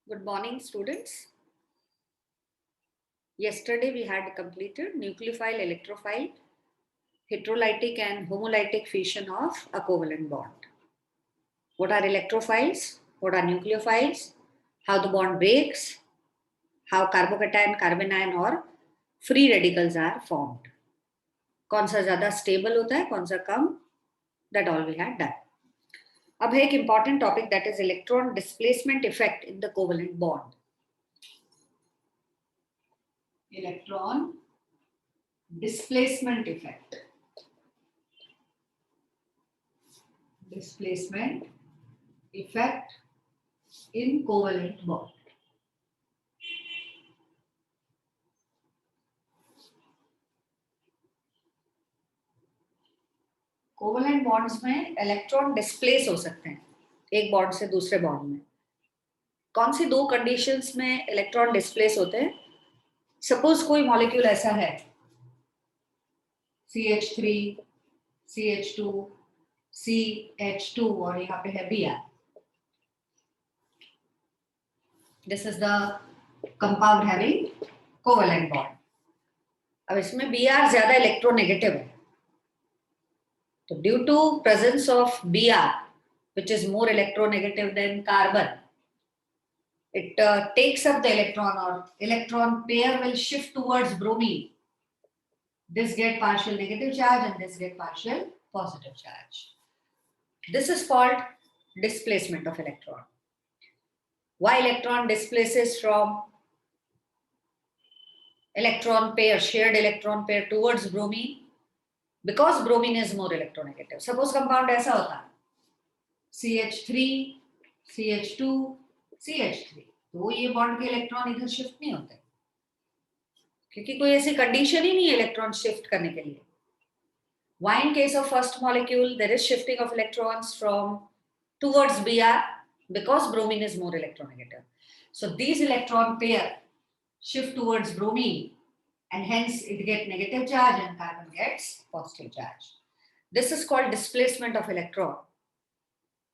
Good morning, students. Yesterday we had completed nucleophile, electrophile, heterolytic and homolytic fission of a covalent bond. What are electrophiles? What are nucleophiles? How the bond breaks? How carbocation, carbanion or free radicals are formed. कौन सा ज़्यादा stable होता है, कौन सा कम? That all we had done. अब है एक important topic, that is electron displacement effect in the covalent bond. Electron displacement effect. Displacement effect in covalent bond. Covalent bonds में इलेक्ट्रॉन डिस्प्लेस हो सकते हैं एक बॉन्ड से दूसरे बॉन्ड में. कौन सी दो कंडीशंस में इलेक्ट्रॉन डिस्प्लेस होते हैं? सपोज कोई मॉलिक्यूल ऐसा है CH3, CH2, CH2 और यहाँ पे है Br. This is the compound having covalent bond. अब इसमें Br ज्यादा इलेक्ट्रोनेगेटिव है, तो due to presence of Br which is more electronegative than carbon, it takes up the electron, or electron pair will shift towards bromine. This get partial negative charge and this get partial positive charge. This is called displacement of electron. Why electron displaces from electron pair, shared electron pair towards bromine? Because bromine is more electronegative. Suppose compound ऐसा होता CH3, CH2, CH3, तो ये bond के electron इधर shift नहीं होते क्योंकि कोई ऐसी कंडीशन ही नहीं है इलेक्ट्रॉन शिफ्ट करने के लिए. Why in case of first molecule there is shifting of electrons from towards Br? Because bromine is more electronegative. So these electron pair shift towards bromine and hence it gets negative charge and carbon gets positive charge. This is called displacement of electron.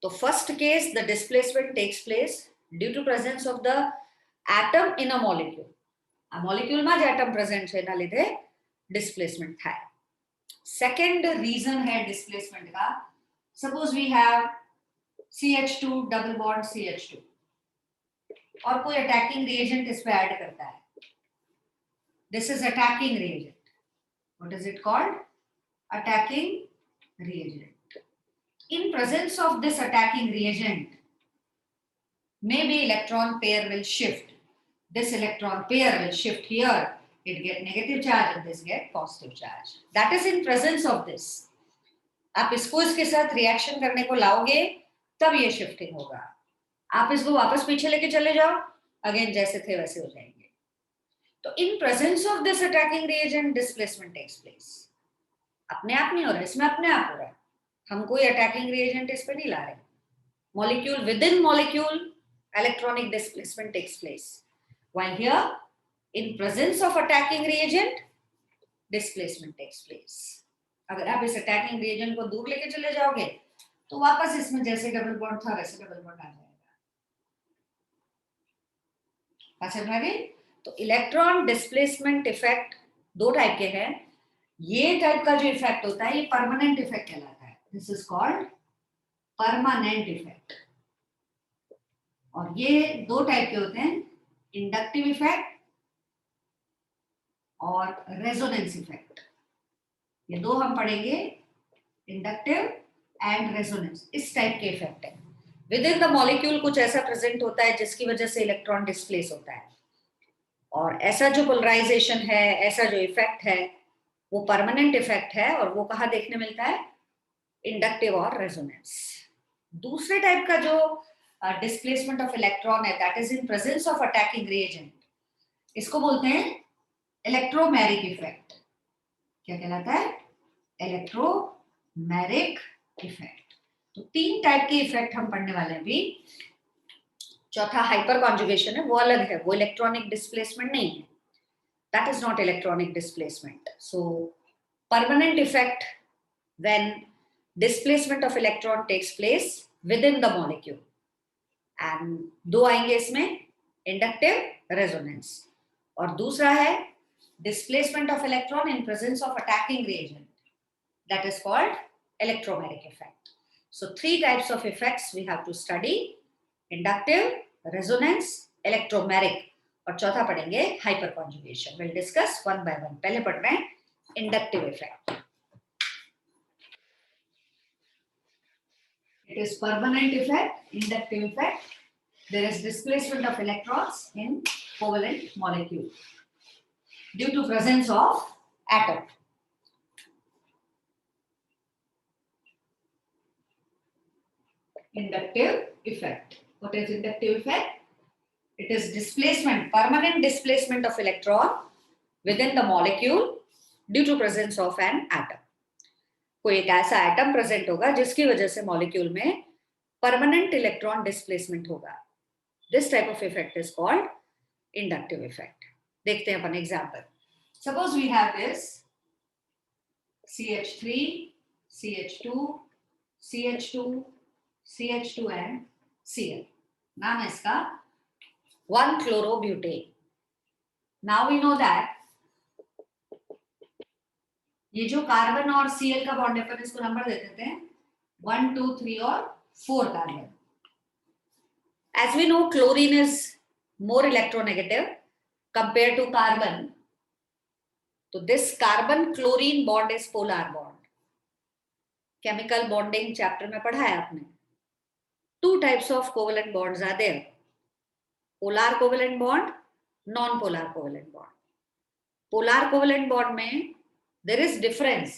So first case, the displacement takes place due to presence of the atom in a molecule. A molecule માં જ atom present છે એના લીધે displacement થાય. Second reason है displacement का, suppose we have CH2 double bond CH2 और कोई attacking reagent इस पे add करता है. This is attacking reagent. What is it called? Attacking reagent. In presence of this attacking reagent, maybe electron pair will shift. This electron pair will shift here. It get negative charge and this get positive charge. That is in presence of this. आप इसको इसके साथ reaction करने को लाओगे तब ये shifting होगा. आप इसको वापस पीछे लेके चले जाओ, अगेन जैसे थे वैसे हो जाएंगे. तो in presence of this attacking reagent, displacement takes place. अपने आप नहीं हो रहा, इसमें अपने आप हो रहा है. हम कोई अटैकिंग रिएजेंट इस पे नहीं ला रहे. Molecule within molecule electronic displacement takes place, while here in presence of attacking reagent displacement takes place. अगर आप इस अटैकिंग रिएजेंट को दूर लेके चले जाओगे तो वापस इसमें जैसे डबल बॉन्ड था वैसे डबल बॉन्ड आ जाएगा. अच्छा भाई, तो इलेक्ट्रॉन डिस्प्लेसमेंट इफेक्ट दो टाइप के हैं. ये टाइप का जो इफेक्ट होता है ये परमानेंट इफेक्ट कहलाता है. This is called permanent effect. और ये दो टाइप के होते हैं, इंडक्टिव इफेक्ट और रेजोनेंस इफेक्ट. ये दो हम पढ़ेंगे, इंडक्टिव एंड रेजोनेंस. इस टाइप के इफेक्ट है. विद इन द मॉलिक्यूल कुछ ऐसा प्रेजेंट होता है जिसकी वजह से इलेक्ट्रॉन डिस्प्लेस होता है, और ऐसा जो पोलराइजेशन है, ऐसा जो इफेक्ट है वो परमानेंट इफेक्ट है. और वो कहाँ देखने मिलता है? इंडक्टिव और रेजोनेंस. दूसरे टाइप का जो डिस्प्लेसमेंट ऑफ इलेक्ट्रॉन है, that is in presence of attacking reagent. इसको बोलते हैं इलेक्ट्रोमैरिक इफेक्ट. क्या कहलाता है? Electromeric effect. तो तीन टाइप के इफेक्ट हम पढ़ने वाले हैं अभी. चौथा हाइपर कॉन्जुगेशन है, वो अलग है, वो इलेक्ट्रॉनिक डिस्प्लेसमेंट नहीं है. That is not electronic displacement. So permanent effect when displacement of electron takes place within the molecule. And दो आएंगे इसमें, इंडक्टिव रेजोनेंस, और दूसरा है displacement of electron in presence of attacking reagent, that is called electromeric effect. So 3 types of effects we have to study: inductive, resonance, electromeric, और चौथा पढ़ेंगे hyperconjugation. We'll discuss one by one. पहले पढ़ रहे हैं inductive effect. It is permanent effect, inductive effect. There is displacement of electrons in covalent molecule due to presence of atom. Inductive effect. What is inductive effect? It is displacement, permanent displacement of electron within the molecule due to presence of an atom. कोई एक ऐसा atom present होगा जिसकी वजह से molecule में permanent electron displacement होगा. This type of effect is called inductive effect. देखते हैं अपन example. Suppose we have this CH3, CH2, CH2, CH2 and Cl. नाम है इसका 1-chlorobutane. Now we know that ये जो कार्बन और Cl का बॉन्ड है, पर इसको नंबर दे देते हैं 1, 2, 3 और 4 carbon. As we know, chlorine is more electronegative compared to carbon. So this carbon chlorine bond is polar bond. Chemical bonding chapter में पढ़ा है आपने. 2 types of covalent bonds are there: polar covalent bond, non-polar covalent bond. Polar covalent bond में there is difference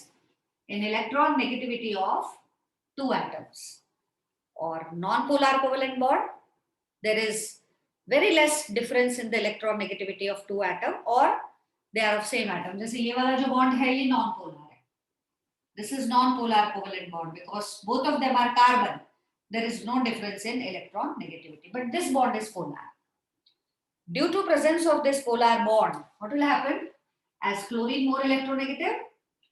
in electron negativity of 2 atoms. Or non-polar covalent bond, there is very less difference in the electron negativity of 2 atoms, or they are of same atom. जैसे ये वाला जो bond है ये non-polar है. This is non-polar covalent bond because both of them are carbon. There is no difference in electron negativity, but this bond is polar. Due to presence of this polar bond, what will happen? As chlorine more electronegative,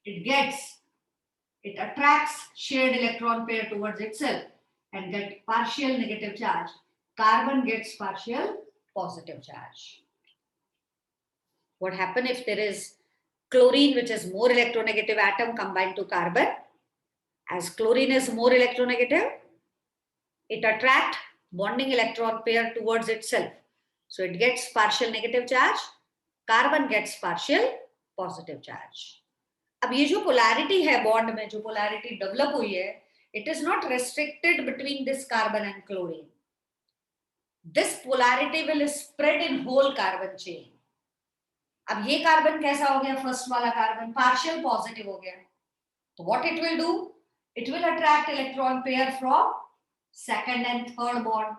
it attracts shared electron pair towards itself and get partial negative charge. Carbon gets partial positive charge. What happen if there is chlorine, which is more electronegative atom, combined to carbon? As chlorine is more electronegative, it attracts bonding electron pair towards itself. So it gets partial negative charge. Carbon gets partial positive charge. अब ये जो polarity है bond में, जो polarity develop हुई है, it is not restricted between this carbon and chlorine. This polarity will spread in whole carbon chain. अब ये कार्बन कैसा हो गया? फर्स्ट वाला कार्बन पार्शियल पॉजिटिव हो गया. तो what it will do? It will attract electron pair from second and third bond.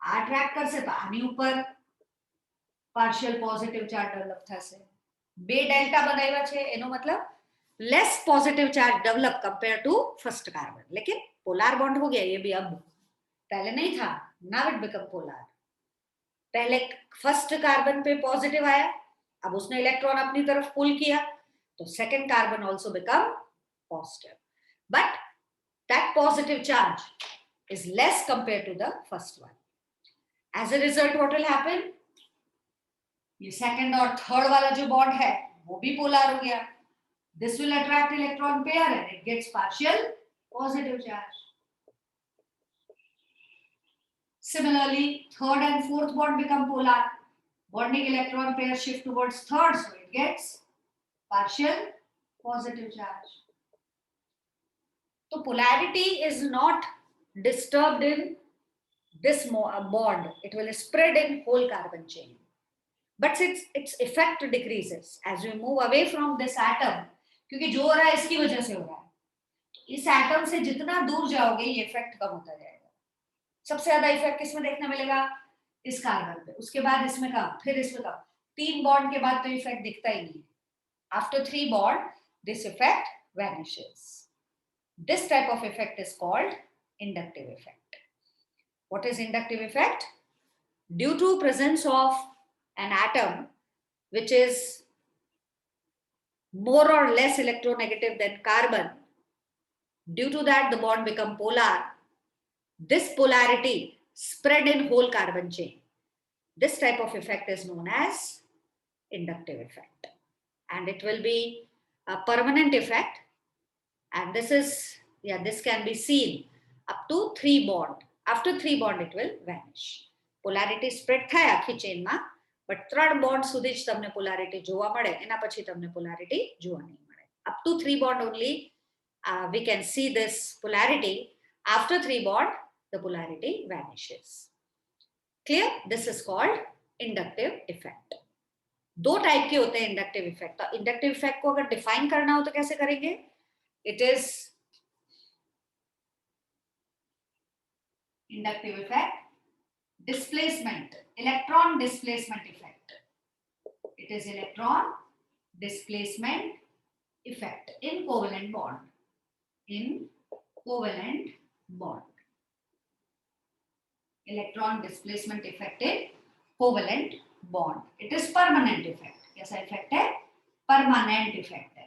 Attract कर से पानी ऊपर पार्शियल पॉजिटिव चार्ज डेवलप था से બે ડેલ્ટા બનાવ્યા છે, એનો मतलब less positive charge develop compare to first carbon. लेकिन पोलर बॉन्ड हो गया ये भी. अब पहले नहीं था. Now it become polar. पहले फर्स्ट कार्बन पे पॉजिटिव आया, अब उसने इलेक्ट्रॉन अपनी तरफ पुल किया, तो second carbon also become positive, but that positive charge is less compare to the first one. As a result what will happen? ये सेकंड और थर्ड वाला जो बॉन्ड है वो भी पोलर हो गया. This will attract electron pair and it gets partial positive charge. Similarly, third and fourth bond become polar. Bonding electron pair shift towards third, so it gets partial positive charge. So polarity is not disturbed in this bond. It will spread in whole carbon chain. But its effect decreases as we move away from this atom. क्योंकि जो हो रहा है इसकी वजह से हो रहा है. इस एटम से जितना दूर जाओगे ये इफेक्ट कम होता जाएगा. सबसे ज्यादा इफेक्ट किसमें देखने मिलेगा? इस कार्बन पे. उसके बाद इसमें कम, फिर इसमें कम. 3 बॉन्ड के बाद तो इफेक्ट दिखता ही नहीं. After 3 bond this effect vanishes. This type of effect is called inductive effect. What is inductive effect? Due to presence of an atom which is more or less electronegative than carbon, due to that the bond become polar. This polarity spread in whole carbon chain. This type of effect is known as inductive effect, and it will be a permanent effect. And this is, this can be seen up to 3 bond. After 3 bond it will vanish. Polarity spread થાય આખી ચેનમાં, but 3 bond સુધી જ તમને polarity જોવા મળે, એના પછી તમને polarity જોવા નહીં મળે. Up to 3 bond only we can see this polarity. After 3 bond the polarity vanishes. Clear? This is called inductive effect. 2 type के होते हैं इंडक्टिव इफेक्ट. तो इंडक्टिव इफेक्ट को अगर डिफाइन करना हो तो कैसे करेंगे? It is inductive effect, displacement, electron displacement effect. It is electron displacement effect in covalent bond. In covalent bond. Electron displacement effect in covalent bond. It is permanent effect. कैसा effect है? Permanent effect है.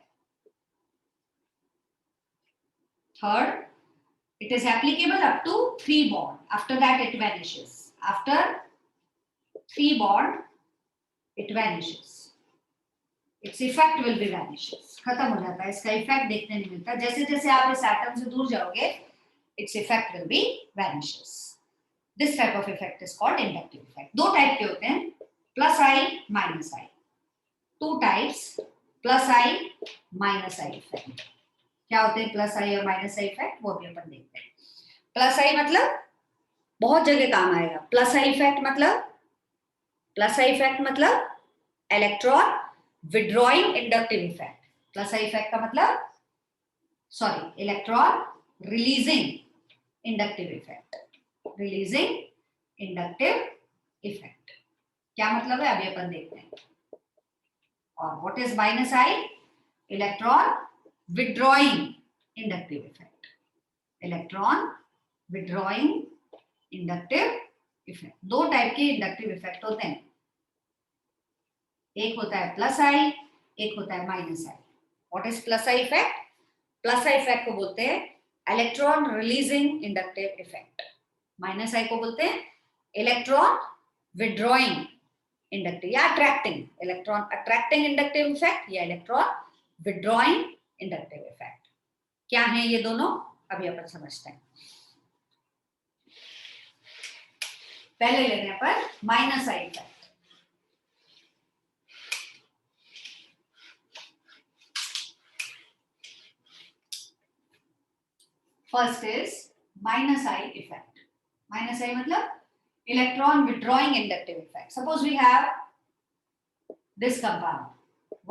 Third, it is applicable up to 3 bond. After that it vanishes. After 3 bond it vanishes. Its effect will be vanishes. खत्म हो जाता है. इसका effect देखने नहीं मिलता. जैसे जैसे आप इस atom से दूर जाओगे, its effect will be vanishes. This type of effect is called inductive effect. 2 type के होते हैं, plus I, minus I. 2 types, plus I, minus I effect. क्या होते हैं प्लस आई और माइनस आई इफेक्ट, वो भी अपन देखते हैं. प्लस आई मतलब बहुत जगह काम आएगा. प्लस आई इफेक्ट मतलब electron withdrawing inductive effect. Plus I effect का मतलब electron releasing inductive effect. Releasing inductive effect क्या मतलब है अभी अपन देखते हैं. और what is minus I? Electron withdrawing inductive effect. Electron withdrawing inductive effect. 2 type के इंडक्टिव इफेक्ट होते हैं. एक होता है प्लस आई, एक होता है minus I. What is plus I effect? Plus I effect को बोलते हैं electron releasing inductive effect. Minus I को बोलते हैं इलेक्ट्रॉन विड्रॉइंग इंडक्टिव या attracting. Electron attracting inductive effect या इलेक्ट्रॉन विड्रॉइंग इंडक्टिव इफेक्ट. क्या है ये दोनों अभी अपन समझते हैं. पहले लेने पर minus I effect. First is minus I effect. Minus I मतलब electron withdrawing inductive effect. Suppose we have this compound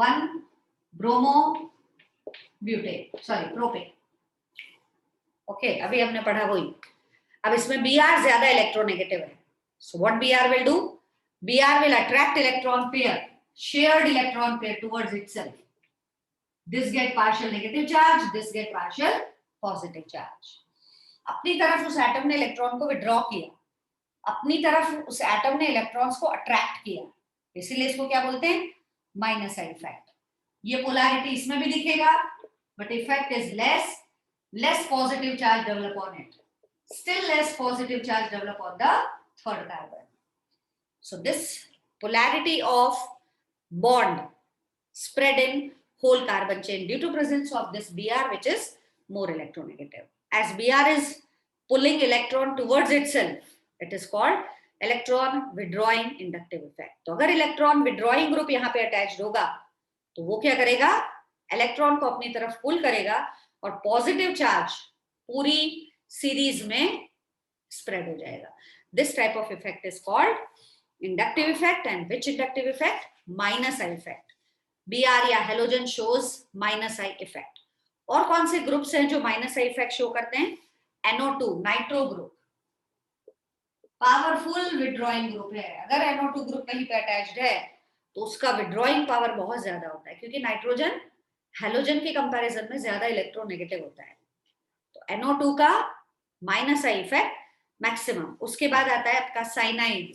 1 bromo propane. Okay, अभी हमने पढ़ा वही. अब इसमें Br ज्यादा इलेक्ट्रोनेगेटिव है. So what Br will do? Br will attract electron pair, shared electron pair towards itself. This get partial negative charge, this get partial positive charge. अपनी तरफ उस एटम ने इलेक्ट्रॉन को विड्रॉ किया, अपनी तरफ उस एटम ने इलेक्ट्रॉन्स को अट्रैक्ट किया. इसीलिए इसको क्या बोलते हैं? Minus I effect. ये पोलैरिटी इसमें भी दिखेगा, but effect is less positive charge develop on it. Still less positive charge develop on the third carbon. So this polarity of bond spread in whole carbon chain due to presence of this Br, which is more electronegative. As Br is pulling electron towards itself, it is called electron withdrawing inductive effect. तो अगर electron withdrawing group यहाँ पे attached होगा तो वो क्या करेगा? Electron को अपनी तरफ पुल करेगा और पॉजिटिव चार्ज पूरी सीरीज में स्प्रेड हो जाएगा. This type of effect is called inductive effect. And which inductive effect? Minus I effect. Br या halogen shows minus I effect. और कौन से ग्रुप्स हैं जो माइनस आई इफेक्ट शो करते हैं? NO2 nitro group powerful withdrawing group है. अगर NO2 ग्रुप कहीं पे अटैच्ड है तो उसका विड्रॉइंग पावर बहुत ज्यादा होता है, क्योंकि नाइट्रोजन हेलोजन के कंपैरिजन में ज्यादा इलेक्ट्रोनेगेटिव होता है. तो NO2 का माइनस आई इफेक्ट मैक्सिमम. उसके बाद आता है आपका साइनाइड,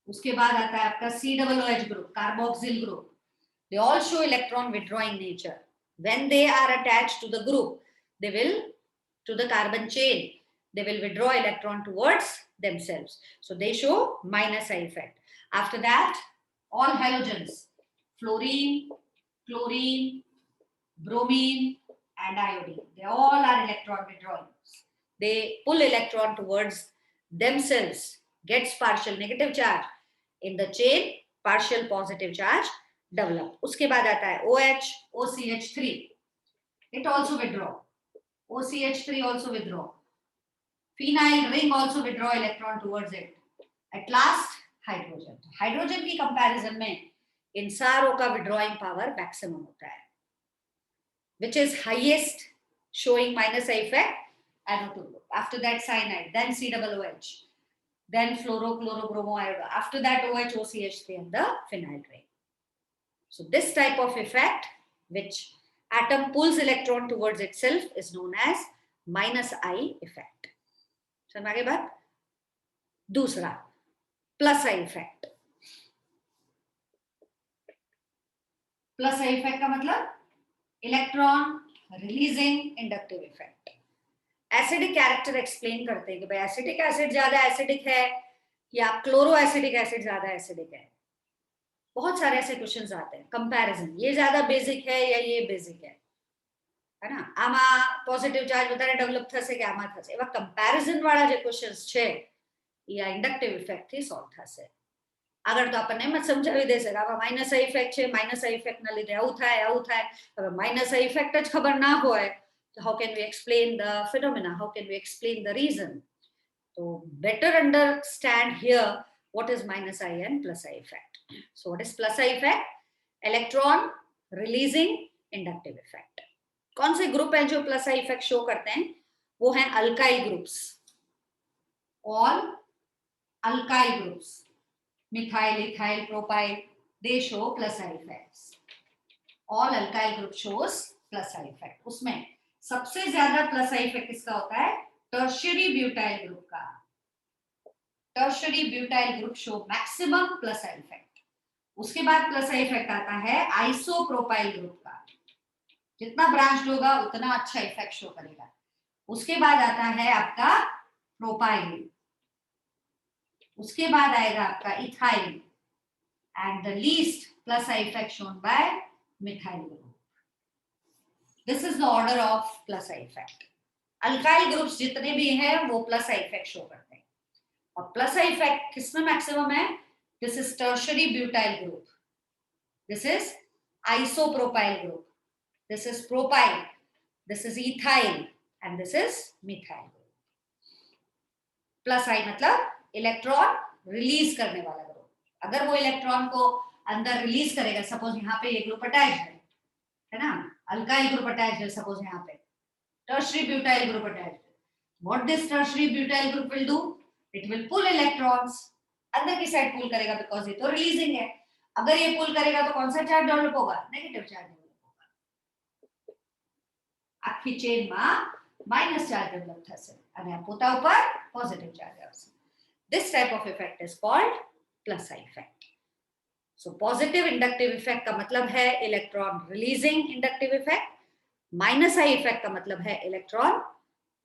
उसके बाद आता है आपका COOH group, carboxyl group. They all show electron withdrawing nature. When they are attached to the group, they will to the carbon chain, they will withdraw electron towards themselves. So they show minus I effect. After that, all halogens, fluorine, chlorine, bromine, and iodine, they all are electron withdrawals. They pull electron towards themselves, gets partial negative charge. In the chain, partial positive charge develop. उसके बाद आता है OH, OCH3. It also withdraw. OCH3 also withdraw. Phenyl ring also withdraw electron towards it. At last, hydrogen. Hydrogen की comparison में इन सारों का withdrawing power maximum होता है. Which is highest, showing minus I effect, NO2 group. After that, cyanide, then COOH, then fluorochlorobromoiodide. After that, OH, OCH3, and the phenyl ring. So this type of effect, which atom pulls electron towards itself, is known as minus I effect. समझ आ गई बात? दूसरा, plus I effect. Plus I effect का मतलब electron releasing inductive effect. Acidic character explain करते हैं कि भाई एसिटिक एसिड ज्यादा एसिडिक है या क्लोरो एसिडिक एसिड ज्यादा एसिडिक है. बहुत सारे ऐसे क्वेश्चंस आते हैं. कंपैरिजन, ये ज्यादा बेसिक है या ये बेसिक है ना. આમાં પોઝિટિવ ચાર્જ વધારે ડેવલપ થશે કે આમાં થશે, એવા કમ્પેરિઝન વાળા જે ક્વેશ્ચન્સ છે એ આ ઇન્ડક્ટિવ ઇફેક્ટ થી સોલ્વ થશે. આગળ તો આપણને એમ જ સમજાવી દેશે કે આમાં માઇનસ આઈ ઇફેક્ટ છે, માઇનસ આઈ ઇફેક્ટ ના લીધે આવું થાય આવું થાય. હવે માઇનસ આઈ ઇફેક્ટ જ ખબર ના હોય તો how can we explain the phenomena, how can we explain the reason. તો better understand here what is minus I and plus I effect. So what is plus I effect? Electron releasing inductive effect. कौन से group हैं जो plus I effect show करते हैं? वो हैं alkyl groups. All alkyl groups, methyl, ethyl, propyl, they show plus I effects. All alkyl group shows plus I effect. उसमें सबसे ज्यादा प्लस आई इफेक्ट किसका होता है? टर्शियरी ब्यूटाइल ग्रुप का. Tertiary butyl group show maximum plus I effect. उसके बाद plus I effect आता है आइसोप्रोपाइल ग्रुप का. जितना ब्रांच होगा उतना अच्छा इफेक्ट शो करेगा. उसके बाद आता है आपका प्रोपाइल, उसके बाद आएगा आपका ethyl, and the least plus I effect shown bye methyl group. This is the order of plus I effect. Alkyl groups जितने भी हैं वो प्लस आई इफेक्ट शो करते हैं. और प्लस आई इफेक्ट किसमें मैक्सिमम है? This is tertiary butyl group, this is isopropyl group, this is propyl, this is ethyl, and this is methyl. Plus I मतलब इलेक्ट्रॉन रिलीज करने वाला group. अगर वो इलेक्ट्रॉन को अंदर रिलीज करेगा, सपोज यहाँ पे ये ग्रुप अटैच है ना, अल्काइल ग्रुप अटैच है, सपोज यहाँ पे टर्शियरी ब्यूटाइल ग्रुप अटैच है. What this tertiary butyl group will do? It will pull electrons अंदर की साइड पुल करेगा, बिकॉज ये तो रिलीजिंग है. अगर ये पुल करेगा तो कौन सा चार्ज डेवलप होगा? Negative charge. આખી ચેનમાં માઇનસ ચાર્જ ડેવલપ થશે અને આ પોતા ઉપર પોઝિટિવ ચાર્જ આવશે. This type of effect is called plus I effect. So positive inductive effect का मतलब है electron releasing inductive effect. Minus I effect का मतलब है electron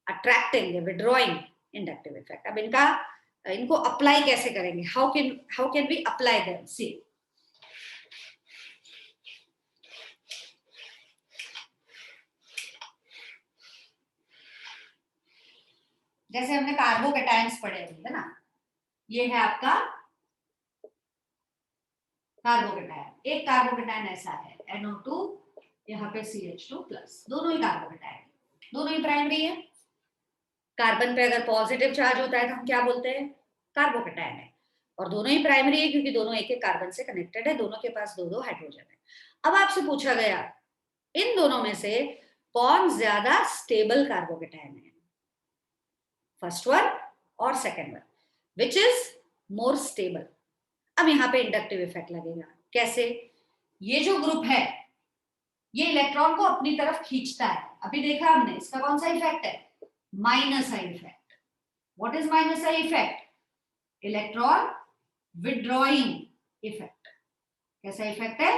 attracting withdrawing inductive effect. अब इनको अप्लाई कैसे करेंगे? How can we apply them? See, जैसे हमने कार्बोकेटायंस पढ़े थे ना, ये है आपका कार्बोकेटायन. एक कार्बोकेटायन ऐसा है NO2, यहाँ पे CH2+. दोनों ही कार्बोकेटायन, दोनों ही प्राइमरी है. कार्बन पे अगर पॉजिटिव चार्ज होता है तो हम क्या बोलते हैं? कार्बोकेटायन है. और दोनों ही प्राइमरी है क्योंकि दोनों एक एक कार्बन से कनेक्टेड है, दोनों के पास दो दो हाइड्रोजन है. अब आपसे पूछा गया इन दोनों में से कौन ज्यादा स्टेबल कार्बोकेटायन है? फर्स्ट वन और second one, which is more stable. अब यहाँ पे इंडक्टिव इफेक्ट लगेगा. कैसे? ये जो ग्रुप है ये इलेक्ट्रॉन को अपनी तरफ खींचता है. अभी देखा हमने, इसका कौन सा इफेक्ट है? Minus I effect. What is minus I effect? Electron withdrawing effect. कैसा इफेक्ट है?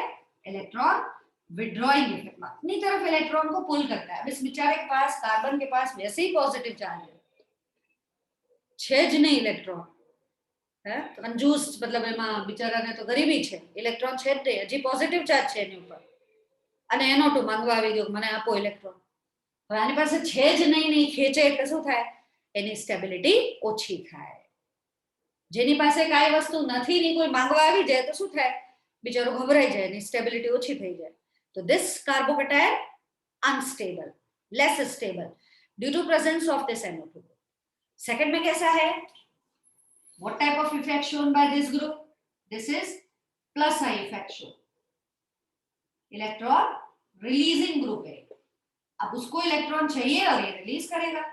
Electron withdrawing effect. अपनी तरफ इलेक्ट्रॉन को पुल करता है. अब इस बेचारे के पास, कार्बन के पास वैसे ही पॉजिटिव चार्ज है, છે જ નહીં ઇલેક્ટ્રોન, હે કંજૂસ, મતલબ એમાં બિચારાને તો ગરીબી છે, ઇલેક્ટ્રોન છે જ નહીં, હજી પોઝિટિવ ચાર્જ છે એની ઉપર, અને એનો ટુ માંગવા આવી ગયો મને આપો ઇલેક્ટ્રોન. હવે આની પાસે છે જ નહીં, નહીં ખેંચે એટલે શું થાય, એની સ્ટેબિલિટી ઓછી થાય. જેની પાસે કાંઈ વસ્તુ નથી ની કોઈ માંગવા આવી જાય તો શું થાય, બિચારો ગભરાઈ જાય, એની સ્ટેબિલિટી ઓછી થઈ જાય. તો this carbocation unstable, less stable due to presence of this NO2. Second में कैसा है, what type of effect shown by this group, this is plus I effect show, electron releasing group है. अब उसको इलेक्ट्रॉन चाहिए और ये रिलीज करेगा.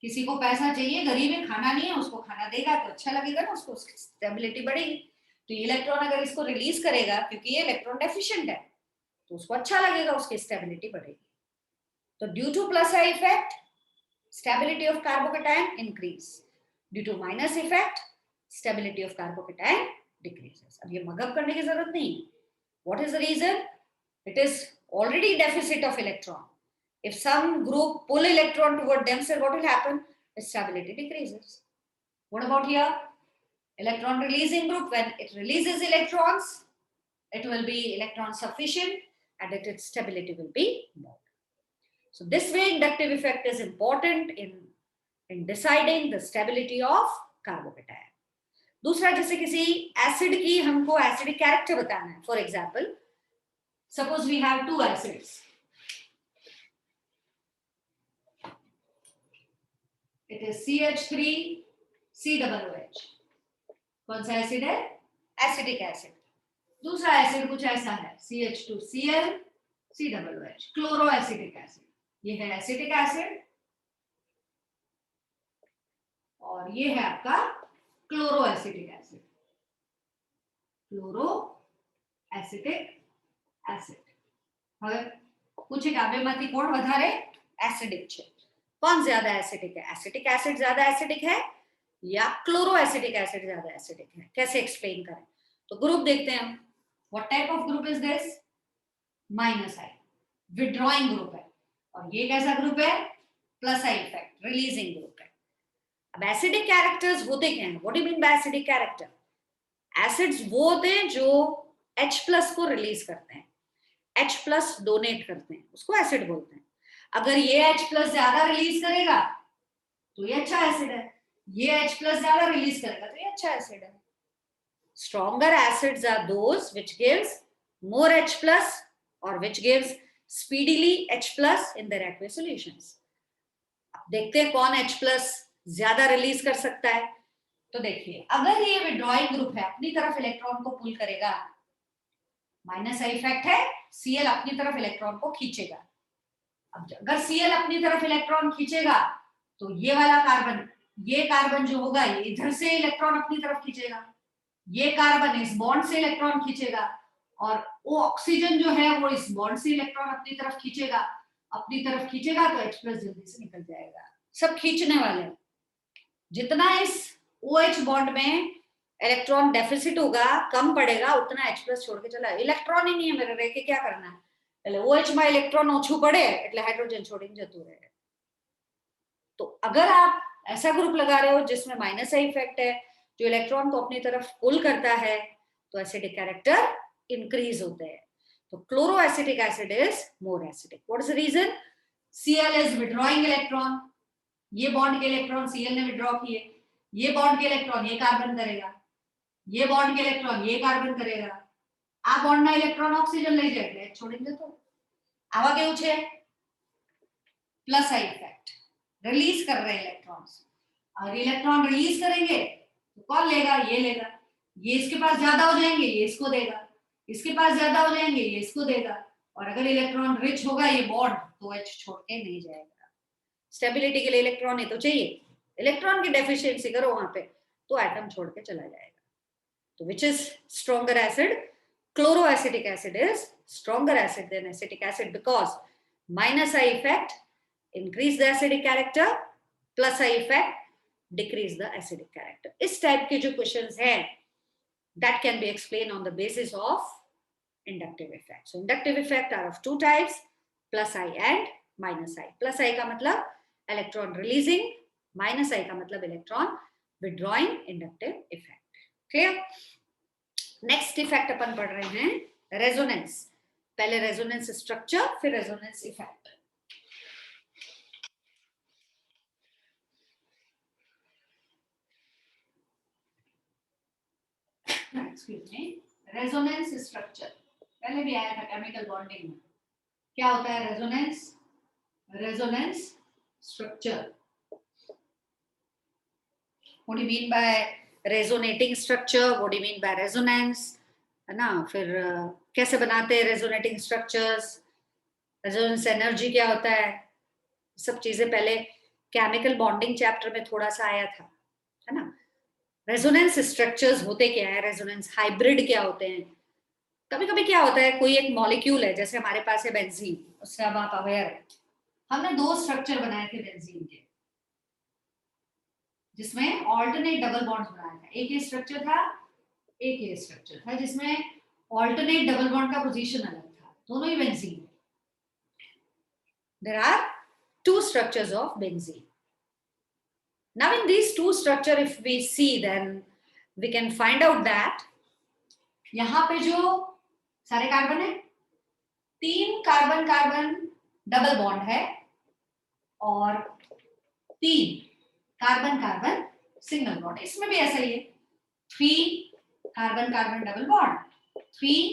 किसी को पैसा चाहिए, गरीब है, खाना नहीं है, उसको खाना देगा तो अच्छा लगेगा ना, उसको स्टेबिलिटी बढ़ेगी. तो ये इलेक्ट्रॉन अगर इसको रिलीज करेगा, क्योंकि ये इलेक्ट्रॉन डेफिशिएंट है, तो उसको अच्छा लगेगा, उसकी स्टेबिलिटी बढ़ेगी. तो due to plus I effect stability of carbocation increase, due to minus effect stability of carbocation decreases. अब ये मगअप करने की जरूरत नहीं है. What is the reason, it is already deficit of electron. If some group pull electron toward themselves, what will happen, its stability decreases. What about here, electron releasing group, when it releases electrons, it will be electron sufficient and its stability will be more. So this way inductive effect is important in deciding the stability of carbocation. दूसरा, जैसे किसी acid की हमको acidic character बताना है. For example, suppose we have two acids, it is CH3 COOH. कौन सा acid है, एसिडिक एसिड. दूसरा एसिड कुछ ऐसा है, CH2Cl COOH, chloro acidic acid. ये है एसिडिक एसिड और ये है आपका chloro acidic acid. Chloro acidic acid. હવે પૂછે કે આ બેમાંથી કોણ વધારે એસિડિક છે, कौन ज्यादा एसिडिक है, एसिटिक एसिड ज्यादा एसिडिक है या क्लोरो एसिडिक एसिड ज्यादा एसिडिक है, कैसे एक्सप्लेन करें. तो ग्रुप देखते हैं हम. What type of group is this, minus I, withdrawing group है. और ये कैसा ग्रुप है, plus I effect, releasing group है. अब एसिडिक कैरेक्टर्स होते क्या हैं, what do you mean by acidic character. Acids वो होते हैं जो H+ को रिलीज करते हैं, H+ डोनेट करते हैं, उसको एसिड बोलते हैं. अगर ये H+ ज्यादा रिलीज करेगा तो ये अच्छा एसिड है, ये H+ ज्यादा रिलीज करेगा तो ये अच्छा एसिड है. Stronger acids are those which gives more H+ और which gives speedily H+ in their aqueous solutions. अब देखते हैं कौन H+ ज्यादा रिलीज कर सकता है. तो देखिए, अगर ये विड्रॉइंग ग्रुप है, अपनी तरफ इलेक्ट्रॉन को पुल करेगा, माइनस आई इफेक्ट है, Cl अपनी तरफ इलेक्ट्रॉन को खींचेगा. अब अगर Cl अपनी तरफ इलेक्ट्रॉन खींचेगा तो ये वाला कार्बन, ये कार्बन जो होगा ये इधर से इलेक्ट्रॉन अपनी तरफ खींचेगा, ये कार्बन इस बॉन्ड से इलेक्ट्रॉन खींचेगा, और वो ऑक्सीजन जो है वो इस बॉन्ड से इलेक्ट्रॉन अपनी तरफ खींचेगा. अपनी तरफ खींचेगा तो H+ जल्दी से निकल जाएगा. सब खींचने वाले. जितना इस OH बॉन्ड में इलेक्ट्रॉन डेफिसिट होगा, कम पड़ेगा, उतना H+ छोड़ के चला. इलेक्ट्रॉन ही नहीं है मेरे, रह के क्या करना है. એટલે OH માં ઇલેક્ટ્રોન ઓછું પડે એટલે હાઇડ્રોજન છોડીને જતું રહે. तो अगर आप ऐसा ग्रुप लगा रहे हो जिसमें माइनस आई इफेक्ट है, जो इलेक्ट्रॉन को अपनी तरफ पुल करता है, तो एसिडिक कैरेक्टर इंक्रीज होते हैं. तो chloro acidic acid is more acidic. What is the reason, Cl is withdrawing electron, ये बॉन्ड के इलेक्ट्रॉन Cl ने विड्रॉ किए, ये बॉन्ड के इलेक्ट्रॉन ये कार्बन करेगा, ये बॉन्ड के इलेक्ट्रॉन ये कार्बन करेगा. આ બોન્ડના ઇલેક્ટ્રોન ઓક્સિજન લઈ જાય એટલે છોડીને જતો. આવા કેવું છે, પ્લસ आई इफेक्ट, रिलीज कर रहे हैं इलेक्ट्रॉन्स. और इलेक्ट्रॉन रिलीज करेंगे तो कौन लेगा, ये लेगा. ये इसके पास ज्यादा हो जाएंगे, ये इसको देगा. इसके पास ज्यादा हो जाएंगे, ये इसको देगा. और अगर इलेक्ट्रॉन रिच होगा ये बॉन्ड, तो H छोड़ के नहीं जाएगा. स्टेबिलिटी के लिए इलेक्ट्रॉन ही तो चाहिए. इलेक्ट्रॉन की डेफिशिएंसी करो वहां पे तो एटम छोड़ के चला जाएगा. तो which is stronger acid, chloroacetic acid is stronger acid than acetic acid because minus I effect increase the acidic character, plus I effect decrease the acidic character. इस टाइप के जो क्वेश्चंस हैं that can be explained on the basis of inductive effect. So inductive effect are of two types, plus I and minus I. Plus I का मतलब electron releasing, minus I का मतलब electron withdrawing inductive effect. Clear? Next effect अपन पढ़ रहे हैं resonance. पहले resonance structure, फिर resonance effect. Excuse me, resonance structure पहले भी आया था केमिकल बॉन्डिंग में। क्या होता है resonance? Resonance structure, what do you mean by resonating structure, what do you mean by resonance, है ना? फिर कैसे बनाते हैं रेजोनेटिंग स्ट्रक्चर्स, रेजोनेंस एनर्जी क्या होता है, सब चीजें पहले केमिकल बॉन्डिंग चैप्टर में थोड़ा सा आया था, है ना? रेजोनेंस स्ट्रक्चर्स होते क्या है, रेजोनेंस हाइब्रिड क्या होते हैं। कभी कभी क्या होता है, कोई एक मॉलिक्यूल है, जैसे हमारे पास है बेंजीन, उससे अब आप अवेयर है, हमने दो स्ट्रक्चर बनाए थे बेंजीन के, जिसमें ऑल्टरनेट डबल बॉन्ड्स बनाया था। एक ये स्ट्रक्चर था, एक ये स्ट्रक्चर था, जिसमें ऑल्टरनेट डबल बॉन्ड का पोजीशन अलग था, दोनों ही benzene. There are two structures of benzene. Now in these two structure, if we see, then we can find out that यहाँ पे जो सारे कार्बन है, 3 कार्बन कार्बन डबल बॉन्ड है और 3 कार्बन कार्बन सिंगल बॉन्ड। इसमें भी ऐसा ही है, 3 carbon carbon double bond, 3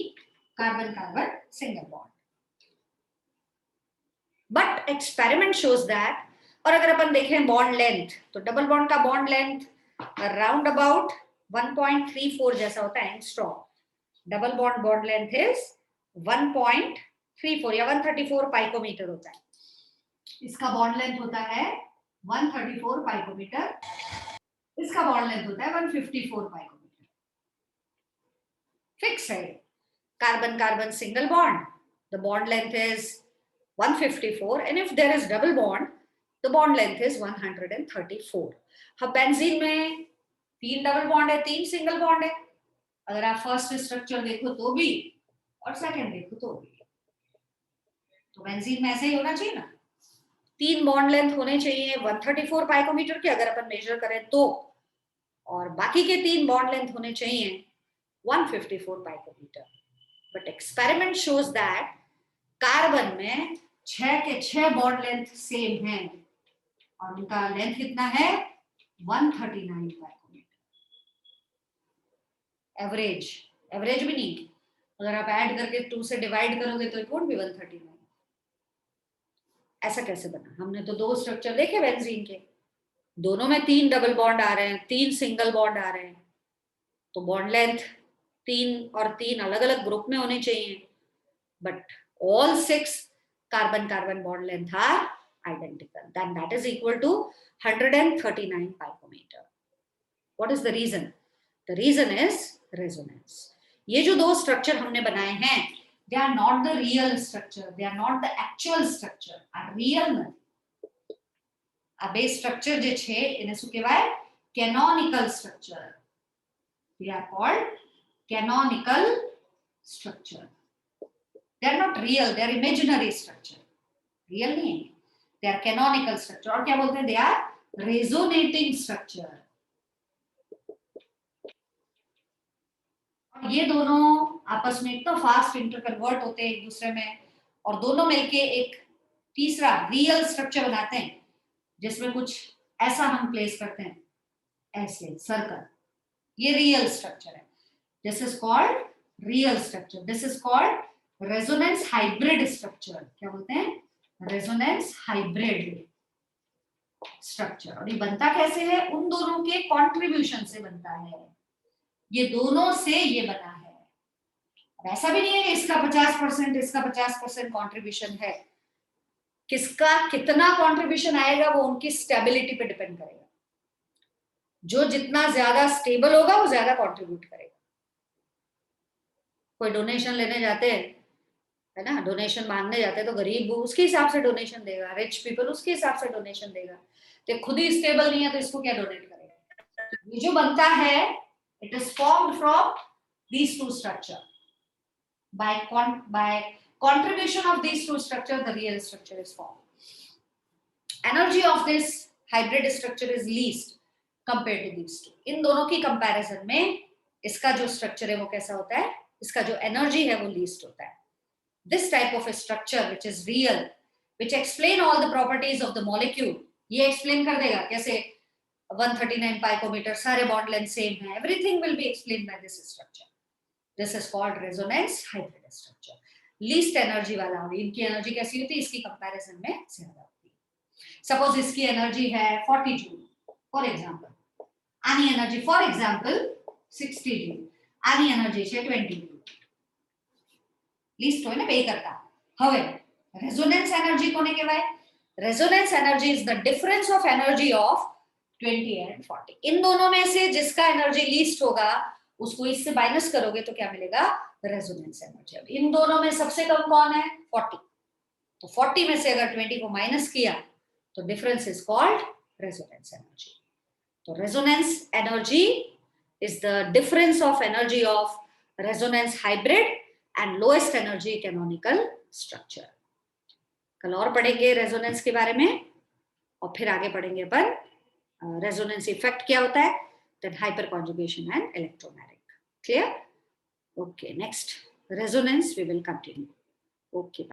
carbon carbon single bond. But experiment shows that, और अगर अपन देखें बॉन्ड लेंथ, तो डबल बॉन्ड का बॉन्ड लेंथ अराउंड अबाउट 1.34 जैसा होता है angstrom. Double bond bond length is 1.34 या 134 पाइकोमीटर होता है। इसका बॉन्ड लेंथ होता है 134 पाइकोमीटर, इसका बॉन्ड लेंथ होता है 154 पाइकोमीटर। फिक्स है। Carbon carbon single bond, the bond length is 154, and if there is double bond, the bond length is 134. अब बेंजीन में 3 डबल बॉन्ड है, 3 सिंगल बॉन्ड है। अगर आप फर्स्ट स्ट्रक्चर देखो तो भी और सेकंड देखो तो भी, तो बेंजीन में ऐसे ही होना चाहिए ना, 3 बॉन्ड लेंथ होने चाहिए 134 पाइकोमीटर के अगर अपन मेजर करें तो, और बाकी के 3 बॉन्ड लेंथ होने चाहिए 154 picometer. But experiment shows that carbon में 6 के 6 बॉन्ड लेंथ सेम है और उनका लेंथ कितना है 139 पाइकोमीटर। एवरेज, एवरेज भी नहीं, अगर आप ऐड करके 2 से डिवाइड करोगे तो इट वोंट बी 139। ऐसा कैसे बना? हमने तो 2 स्ट्रक्चर देखे बेंजीन के, दोनों में 3 डबल बॉन्ड आ रहे हैं, 3 सिंगल बॉन्ड आ रहे हैं, तो बॉन्ड लेंथ 3 और 3 अलग अलग ग्रुप में होने चाहिए, but all 6 carbon carbon bond length are identical, then that is equal to 139 picometer. What is the reason? The reason is resonance. ये जो 2 structure हमने बनाए हैं, they are not the real structure, they are not the actual structure, are real નથી. આ બે structure જે છે એને શું કહેવાય? Canonical structure. They are called canonical structure. They are not real, they are imaginary structure. Real नहीं है, they are canonical structure. और क्या बोलते हैं? They are resonating structure. ये दोनों आपस में इतना फास्ट इंटरकन्वर्ट होते हैं एक दूसरे में, और दोनों मिलके एक तीसरा रियल स्ट्रक्चर बनाते हैं, जिसमें कुछ ऐसा हम प्लेस करते हैं, ऐसे सर्कल। ये रियल स्ट्रक्चर है। This is called real structure. This is called resonance hybrid structure. क्या बोलते हैं? Resonance hybrid structure. और ये बनता कैसे है? उन दोनों के कंट्रीब्यूशन से बनता है, ये दोनों से ये बना है। ऐसा भी नहीं है कि इसका 50% इसका 50% कंट्रीब्यूशन है। किसका कितना कंट्रीब्यूशन आएगा वो उनकी स्टेबिलिटी पे डिपेंड करेगा। जो जितना ज्यादा स्टेबल होगा वो ज्यादा कंट्रीब्यूट करेगा। कोई डोनेशन लेने जाते हैं, है ना, डोनेशन मांगने जाते हैं, तो गरीब उसके हिसाब से डोनेशन देगा, रिच पीपल उसके हिसाब से डोनेशन देगा। तो खुद ही स्टेबल नहीं है तो इसको क्या डोनेट करेगा? ये जो बनता है it is formed from these two structure. By contribution of these two structure, the real structure is formed. Energy of this hybrid structure is least compare to these two. इन दोनों की कंपैरिजन में इसका जो स्ट्रक्चर है वो कैसा होता है, इसका जो एनर्जी है वो लीस्ट होता है। This type of structure which is real, which explain all the properties of the molecule, ये एक्सप्लेन कर देगा कैसे 139 पाइकोमीटर, सारे बॉन्ड लेंथ सेम है, everything will be explained by this structure. This is called resonance hybrid structure. Least energy वाला, और इनकी energy कैसी होती है, इसकी कंपैरिजन में ज्यादा होती है। सपोज इसकी एनर्जी है 40 जूल फॉर एग्जांपल, आनी एनर्जी फॉर एग्जांपल 60 जूल, आनी एनर्जी છે 20 જૂલ। लीस्ट હોય ને બે કરતા। હવે રેઝોનન્સ એનર્જી કોને કહેવાય? Resonance energy is the difference of energy of 20 and 40। इन दोनों में से जिसका एनर्जी लीस्ट होगा उसको इससे माइनस करोगे तो क्या मिलेगा? Resonance energy. अब इन दोनों में सबसे कम कौन है? 40। तो 40 में से अगर 20 को माइनस किया तो difference is called resonance energy. तो resonance energy is the difference of energy of resonance hybrid and lowest energy canonical structure. कल और पढ़ेंगे रेजोनेंस के बारे में, और फिर आगे पढ़ेंगे अपन रेजोनेंस इफेक्ट क्या होता है, then hyperconjugation and electromagnetic. Clear? Okay, next resonance we will continue. Okay.